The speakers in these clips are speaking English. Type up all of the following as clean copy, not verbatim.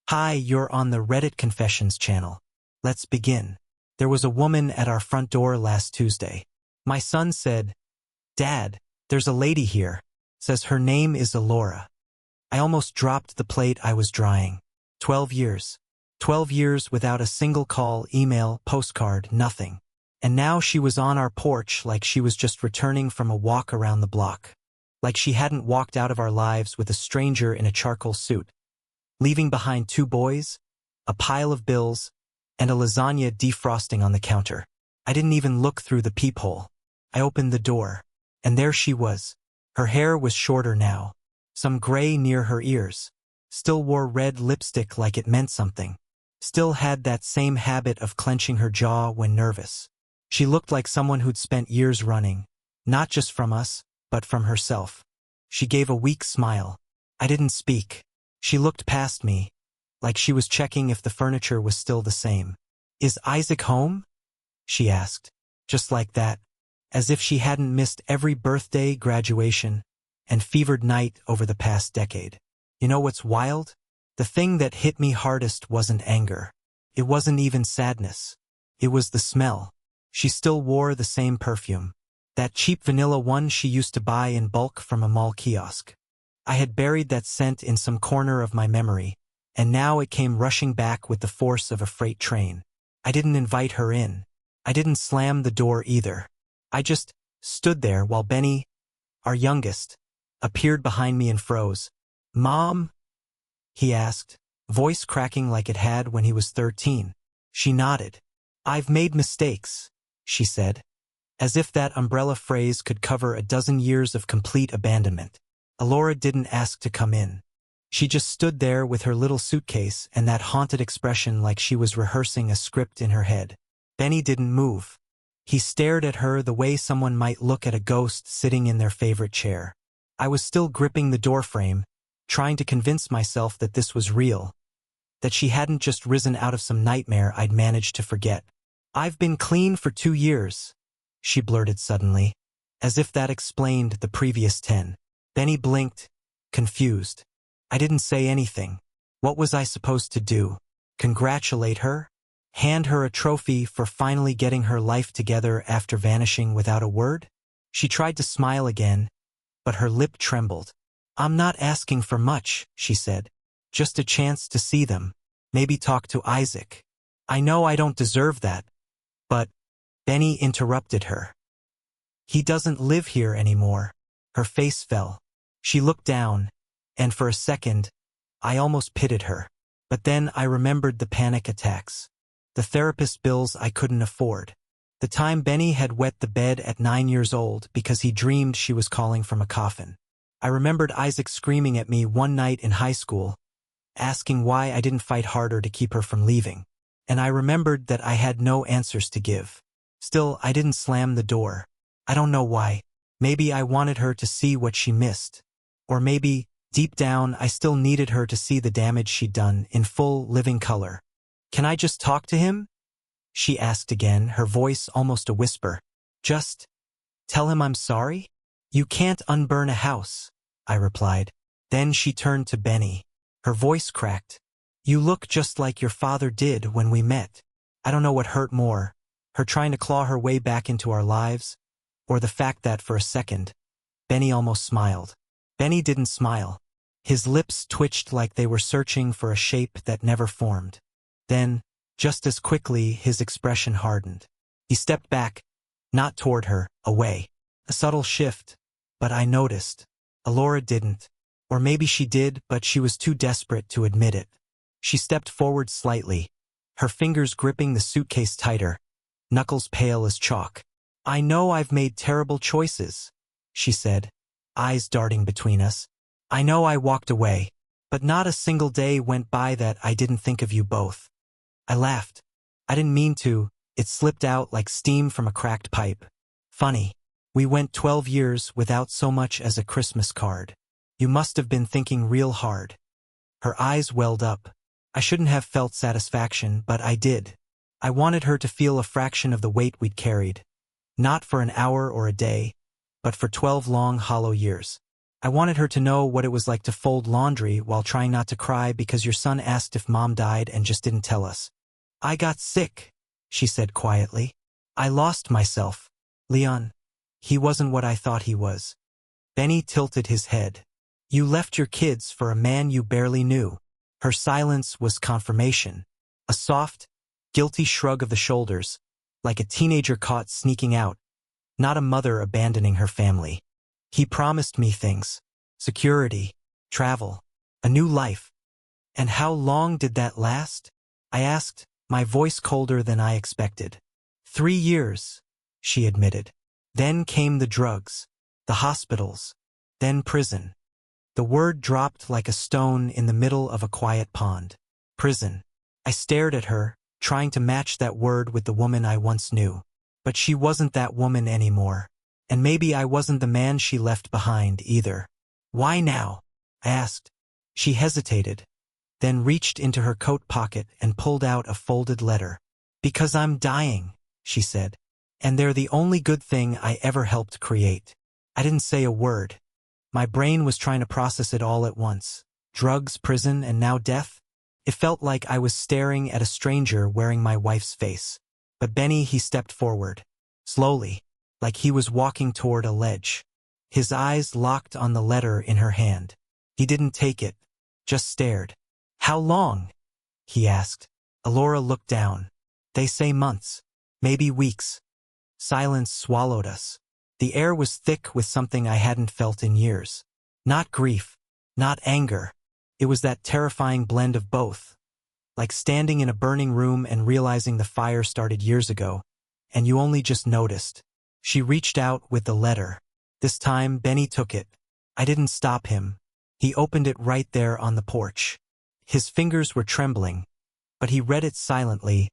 Hi, you're on the Reddit Confessions channel. Let's begin. There was a woman at our front door last Tuesday. My son said, "Dad, there's a lady here. Says her name is Alora." I almost dropped the plate I was drying. 12 years. 12 years without a single call, email, postcard, nothing. And now she was on our porch like she was just returning from a walk around the block. Like she hadn't walked out of our lives with a stranger in a charcoal suit, leaving behind 2 boys, a pile of bills, and a lasagna defrosting on the counter. I didn't even look through the peephole. I opened the door, and there she was. Her hair was shorter now, some gray near her ears. Still wore red lipstick like it meant something. Still had that same habit of clenching her jaw when nervous. She looked like someone who'd spent years running, not just from us, but from herself. She gave a weak smile. I didn't speak. She looked past me, like she was checking if the furniture was still the same. "Is Isaac home?" she asked, just like that, as if she hadn't missed every birthday, graduation, and fevered night over the past decade. You know what's wild? The thing that hit me hardest wasn't anger. It wasn't even sadness. It was the smell. She still wore the same perfume. That cheap vanilla one she used to buy in bulk from a mall kiosk. I had buried that scent in some corner of my memory, and now it came rushing back with the force of a freight train. I didn't invite her in. I didn't slam the door either. I just stood there while Benny, our youngest, appeared behind me and froze. "Mom?" he asked, voice cracking like it had when he was 13. She nodded. "I've made mistakes," she said, as if that umbrella phrase could cover a dozen years of complete abandonment. Alora didn't ask to come in. She just stood there with her little suitcase and that haunted expression like she was rehearsing a script in her head. Benny didn't move. He stared at her the way someone might look at a ghost sitting in their favorite chair. I was still gripping the doorframe, trying to convince myself that this was real, that she hadn't just risen out of some nightmare I'd managed to forget. "I've been clean for 2 years, she blurted suddenly, as if that explained the previous 10. Benny blinked, confused. I didn't say anything. What was I supposed to do? Congratulate her? Hand her a trophy for finally getting her life together after vanishing without a word? She tried to smile again, but her lip trembled. "I'm not asking for much," she said. "Just a chance to see them. Maybe talk to Isaac. I know I don't deserve that, but—" Benny interrupted her. "He doesn't live here anymore." Her face fell. She looked down, and for a second, I almost pitied her. But then I remembered the panic attacks. The therapist bills I couldn't afford. The time Benny had wet the bed at 9 years old because he dreamed she was calling from a coffin. I remembered Isaac screaming at me one night in high school, asking why I didn't fight harder to keep her from leaving. And I remembered that I had no answers to give. Still, I didn't slam the door. I don't know why. Maybe I wanted her to see what she missed. Or maybe, deep down, I still needed her to see the damage she'd done in full, living color. "Can I just talk to him?" she asked again, her voice almost a whisper. "Just tell him I'm sorry?" "You can't unburn a house," I replied. Then she turned to Benny. Her voice cracked. "You look just like your father did when we met." I don't know what hurt more, her trying to claw her way back into our lives, or the fact that for a second, Benny almost smiled. Benny didn't smile. His lips twitched like they were searching for a shape that never formed. Then, just as quickly, his expression hardened. He stepped back, not toward her, away. A subtle shift, but I noticed. Alora didn't. Or maybe she did, but she was too desperate to admit it. She stepped forward slightly, her fingers gripping the suitcase tighter, knuckles pale as chalk. "I know I've made terrible choices," she said, eyes darting between us. "I know I walked away, but not a single day went by that I didn't think of you both." I laughed. I didn't mean to. It slipped out like steam from a cracked pipe. "Funny. We went 12 years without so much as a Christmas card. You must have been thinking real hard." Her eyes welled up. I shouldn't have felt satisfaction, but I did. I wanted her to feel a fraction of the weight we'd carried. Not for an hour or a day, but for 12 long, hollow years. I wanted her to know what it was like to fold laundry while trying not to cry because your son asked if mom died and just didn't tell us. I got sick, she said quietly. I lost myself. Leon. He wasn't what I thought he was. Benny tilted his head. You left your kids for a man you barely knew. Her silence was confirmation. A soft, guilty shrug of the shoulders, like a teenager caught sneaking out, not a mother abandoning her family. He promised me things. Security, travel, a new life. And how long did that last? I asked, my voice colder than I expected. 3 years, she admitted. Then came the drugs, the hospitals, then prison. The word dropped like a stone in the middle of a quiet pond. Prison. I stared at her, trying to match that word with the woman I once knew. But she wasn't that woman anymore. And maybe I wasn't the man she left behind either. Why now? I asked. She hesitated, then reached into her coat pocket and pulled out a folded letter. Because I'm dying, she said. And they're the only good thing I ever helped create. I didn't say a word. My brain was trying to process it all at once. Drugs, prison, and now death? It felt like I was staring at a stranger wearing my wife's face. But Benny, he stepped forward. Slowly, like he was walking toward a ledge. His eyes locked on the letter in her hand. He didn't take it, just stared. How long? He asked. Alora looked down. They say months, maybe weeks. Silence swallowed us. The air was thick with something I hadn't felt in years. Not grief, not anger. It was that terrifying blend of both. Like standing in a burning room and realizing the fire started years ago, and you only just noticed. She reached out with the letter. This time, Benny took it. I didn't stop him. He opened it right there on the porch. His fingers were trembling, but he read it silently,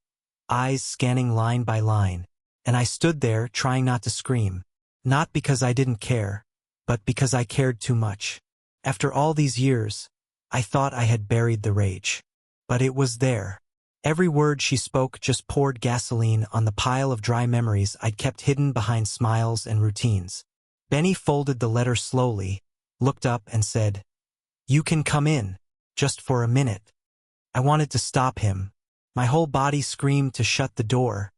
eyes scanning line by line. And I stood there trying not to scream. Not because I didn't care, but because I cared too much. After all these years, I thought I had buried the rage. But it was there. Every word she spoke just poured gasoline on the pile of dry memories I'd kept hidden behind smiles and routines. Benny folded the letter slowly, looked up and said, You can come in, just for a minute. I wanted to stop him. My whole body screamed to shut the door,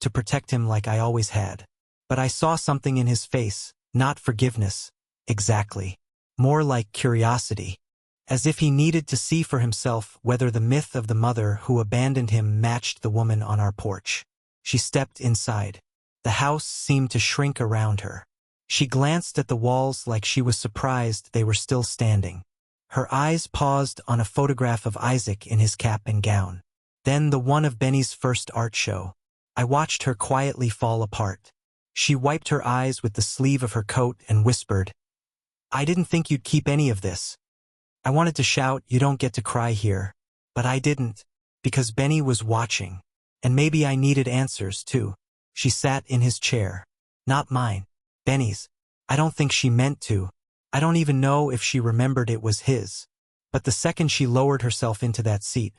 to protect him like I always had. But I saw something in his face, not forgiveness, exactly. More like curiosity. As if he needed to see for himself whether the myth of the mother who abandoned him matched the woman on our porch. She stepped inside. The house seemed to shrink around her. She glanced at the walls like she was surprised they were still standing. Her eyes paused on a photograph of Isaac in his cap and gown. Then the one of Benny's first art show. I watched her quietly fall apart. She wiped her eyes with the sleeve of her coat and whispered, I didn't think you'd keep any of this. I wanted to shout, You don't get to cry here. But I didn't, because Benny was watching. And maybe I needed answers, too. She sat in his chair. Not mine. Benny's. I don't think she meant to. I don't even know if she remembered it was his. But the second she lowered herself into that seat,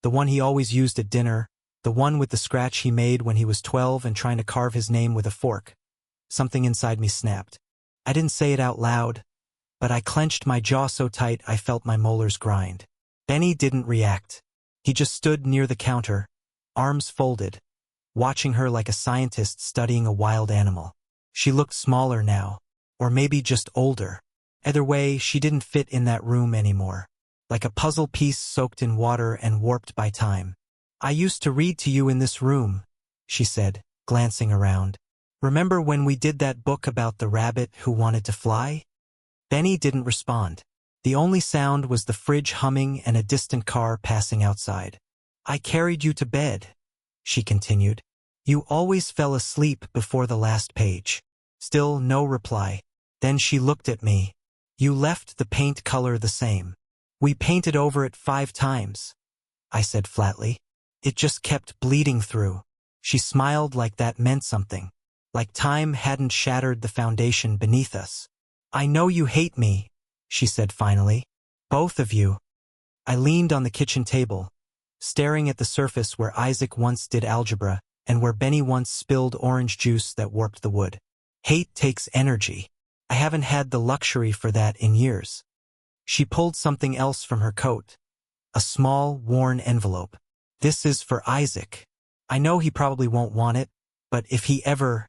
the one he always used at dinner, the one with the scratch he made when he was 12 and trying to carve his name with a fork, something inside me snapped. I didn't say it out loud, but I clenched my jaw so tight I felt my molars grind. Benny didn't react. He just stood near the counter, arms folded, watching her like a scientist studying a wild animal. She looked smaller now, or maybe just older. Either way, she didn't fit in that room anymore. Like a puzzle piece soaked in water and warped by time. I used to read to you in this room, she said, glancing around. Remember when we did that book about the rabbit who wanted to fly? Benny didn't respond. The only sound was the fridge humming and a distant car passing outside. I carried you to bed, she continued. You always fell asleep before the last page. Still no reply. Then she looked at me. You left the paint color the same. We painted over it 5 times, I said flatly. It just kept bleeding through. She smiled like that meant something, like time hadn't shattered the foundation beneath us. I know you hate me, she said finally. Both of you. I leaned on the kitchen table, staring at the surface where Isaac once did algebra and where Benny once spilled orange juice that warped the wood. Hate takes energy. I haven't had the luxury for that in years. She pulled something else from her coat. A small, worn envelope. This is for Isaac. I know he probably won't want it, but if he ever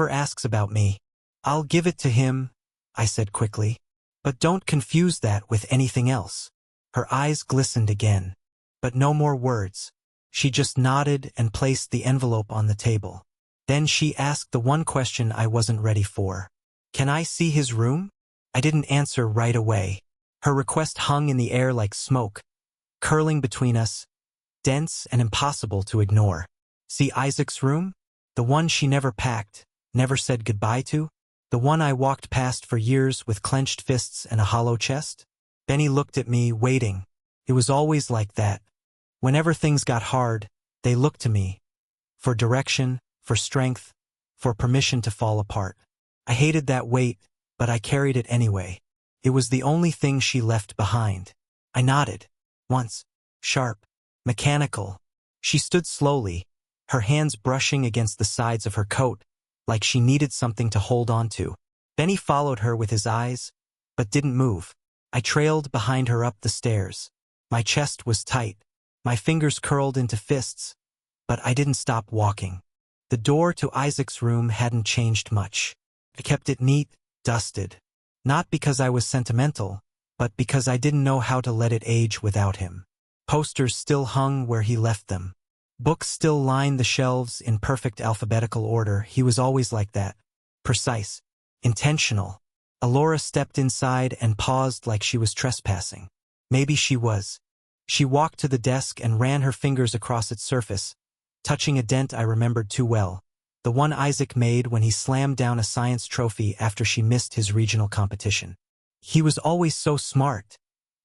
asks about me, I'll give it to him, I said quickly. But don't confuse that with anything else. Her eyes glistened again. But no more words. She just nodded and placed the envelope on the table. Then she asked the one question I wasn't ready for. Can I see his room? I didn't answer right away. Her request hung in the air like smoke, curling between us, dense and impossible to ignore. See Isaac's room? The one she never packed, never said goodbye to? The one I walked past for years with clenched fists and a hollow chest? Benny looked at me, waiting. It was always like that. Whenever things got hard, they looked to me. For direction, for strength, for permission to fall apart. I hated that weight, but I carried it anyway. It was the only thing she left behind. I nodded. Once. Sharp. Mechanical. She stood slowly, her hands brushing against the sides of her coat, like she needed something to hold on to. Benny followed her with his eyes, but didn't move. I trailed behind her up the stairs. My chest was tight. My fingers curled into fists, but I didn't stop walking. The door to Isaac's room hadn't changed much. I kept it neat, dusted. Not because I was sentimental, but because I didn't know how to let it age without him. Posters still hung where he left them. Books still lined the shelves in perfect alphabetical order. He was always like that. Precise. Intentional. Alora stepped inside and paused like she was trespassing. Maybe she was. She walked to the desk and ran her fingers across its surface, touching a dent I remembered too well. The one Isaac made when he slammed down a science trophy after she missed his regional competition. He was always so smart,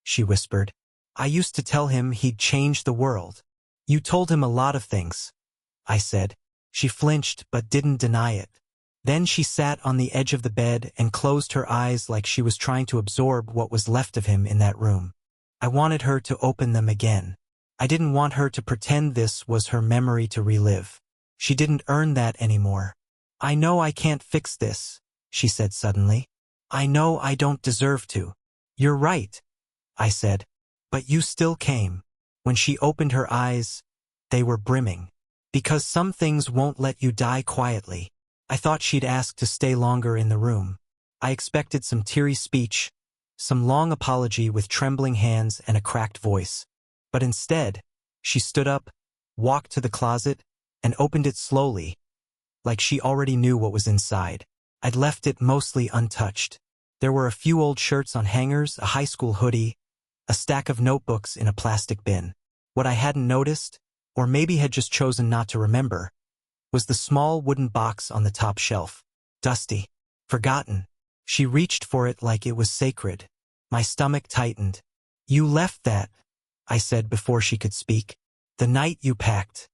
she whispered. I used to tell him he'd change the world. You told him a lot of things, I said. She flinched but didn't deny it. Then she sat on the edge of the bed and closed her eyes like she was trying to absorb what was left of him in that room. I wanted her to open them again. I didn't want her to pretend this was her memory to relive. She didn't earn that anymore. I know I can't fix this, she said suddenly. I know I don't deserve to. You're right, I said. But you still came. When she opened her eyes, they were brimming. Because some things won't let you die quietly. I thought she'd ask to stay longer in the room. I expected some teary speech, some long apology with trembling hands and a cracked voice. But instead, she stood up, walked to the closet, and opened it slowly, like she already knew what was inside. I'd left it mostly untouched. There were a few old shirts on hangers, a high school hoodie, a stack of notebooks in a plastic bin. What I hadn't noticed, or maybe had just chosen not to remember, was the small wooden box on the top shelf. Dusty. Forgotten. She reached for it like it was sacred. My stomach tightened. You left that, I said before she could speak. The night you packed.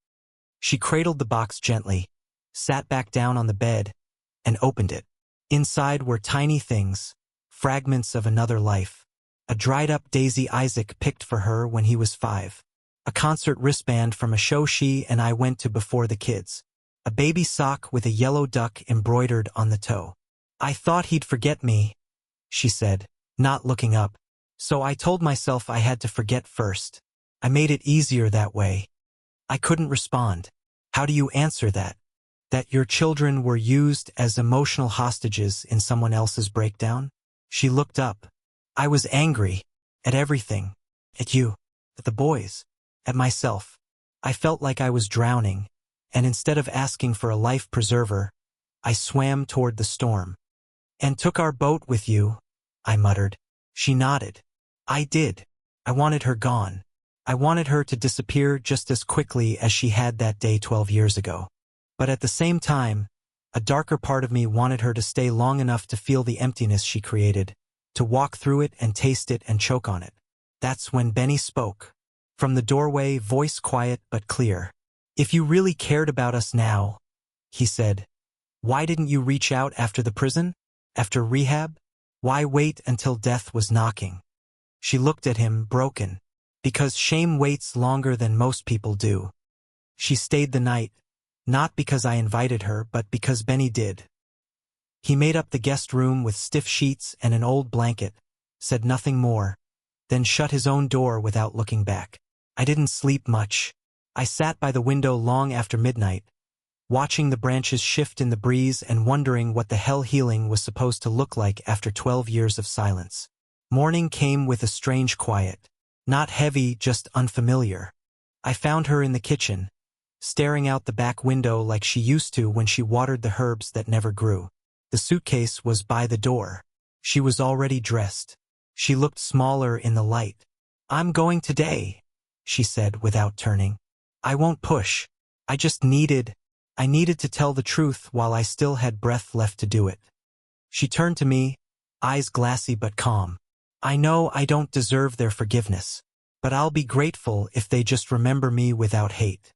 She cradled the box gently, sat back down on the bed, and opened it. Inside were tiny things, fragments of another life. A dried-up daisy Isaac picked for her when he was 5. A concert wristband from a show she and I went to before the kids. A baby sock with a yellow duck embroidered on the toe. I thought he'd forget me, she said, not looking up. So I told myself I had to forget first. I made it easier that way. I couldn't respond. How do you answer that? That your children were used as emotional hostages in someone else's breakdown? She looked up. I was angry. At everything. At you. At the boys. At myself. I felt like I was drowning, and instead of asking for a life preserver, I swam toward the storm. And took our boat with you, I muttered. She nodded. I did. I wanted her gone. I wanted her to disappear just as quickly as she had that day 12 years ago. But at the same time, a darker part of me wanted her to stay long enough to feel the emptiness she created, to walk through it and taste it and choke on it. That's when Benny spoke. From the doorway, voice quiet but clear. If you really cared about us now, he said, why didn't you reach out after the prison? After rehab? Why wait until death was knocking? She looked at him, broken. Because shame waits longer than most people do. She stayed the night, not because I invited her, but because Benny did. He made up the guest room with stiff sheets and an old blanket, said nothing more, then shut his own door without looking back. I didn't sleep much. I sat by the window long after midnight, watching the branches shift in the breeze and wondering what the hell healing was supposed to look like after 12 years of silence. Morning came with a strange quiet. Not heavy, just unfamiliar. I found her in the kitchen, staring out the back window like she used to when she watered the herbs that never grew. The suitcase was by the door. She was already dressed. She looked smaller in the light. "I'm going today," she said without turning. "I won't push. I needed to tell the truth while I still had breath left to do it." She turned to me, eyes glassy but calm. "I know I don't deserve their forgiveness, but I'll be grateful if they just remember me without hate."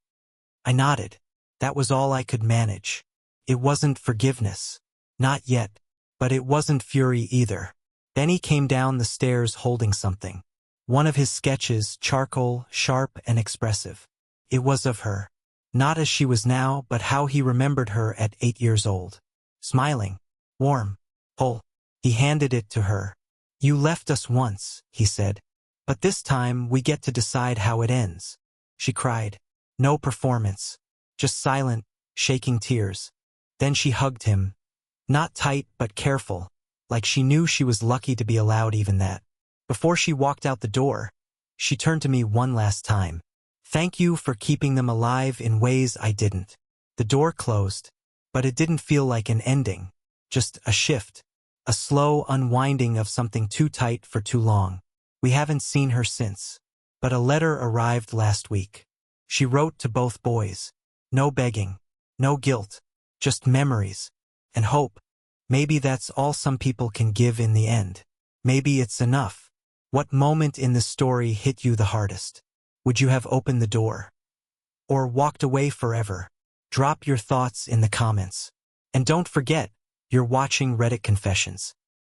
I nodded. That was all I could manage. It wasn't forgiveness. Not yet. But it wasn't fury either. Benny came down the stairs holding something. One of his sketches, charcoal, sharp and expressive. It was of her. Not as she was now, but how he remembered her at 8 years old. Smiling. Warm. Whole. He handed it to her. "You left us once," he said. "But this time we get to decide how it ends." She cried. No performance. Just silent, shaking tears. Then she hugged him. Not tight, but careful. Like she knew she was lucky to be allowed even that. Before she walked out the door, she turned to me one last time. "Thank you for keeping them alive in ways I didn't." The door closed, but it didn't feel like an ending. Just a shift. A slow unwinding of something too tight for too long. We haven't seen her since. But a letter arrived last week. She wrote to both boys. No begging. No guilt. Just memories. And hope. Maybe that's all some people can give in the end. Maybe it's enough. What moment in the story hit you the hardest? Would you have opened the door? Or walked away forever? Drop your thoughts in the comments. And don't forget, you're watching Reddit Confessions.